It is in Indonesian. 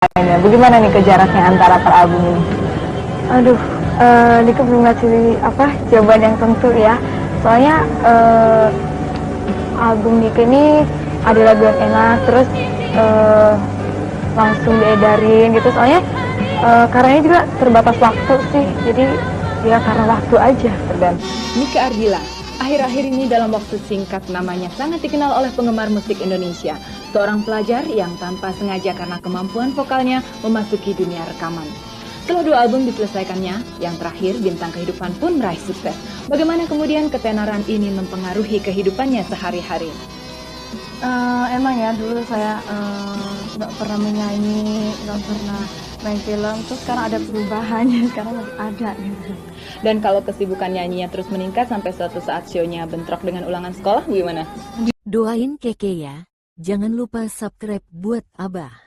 lainnya. Bagaimana nih ke jaraknya antara per album ini? Aduh, Dika belum ngasih jawaban yang tentu ya. Soalnya album Dika ini ada lagu yang enak, terus langsung diedarin gitu. Soalnya karena ini juga terbatas waktu sih, jadi ya karena waktu aja tergantung. Nika Ardila, akhir-akhir ini dalam waktu singkat namanya sangat dikenal oleh penggemar musik Indonesia. Seorang pelajar yang tanpa sengaja karena kemampuan vokalnya memasuki dunia rekaman. Setelah 2 album diselesaikannya, yang terakhir Bintang Kehidupan pun meraih sukses. Bagaimana kemudian ketenaran ini mempengaruhi kehidupannya sehari-hari? Emang ya dulu saya nggak pernah menyanyi, nggak pernah main film, terus sekarang ada perubahannya, sekarang masih ada gitu. Dan kalau kesibukan nyanyinya terus meningkat sampai suatu saat show-nya bentrok dengan ulangan sekolah, gimana? Doain Keke ya. Jangan lupa subscribe buat Abah.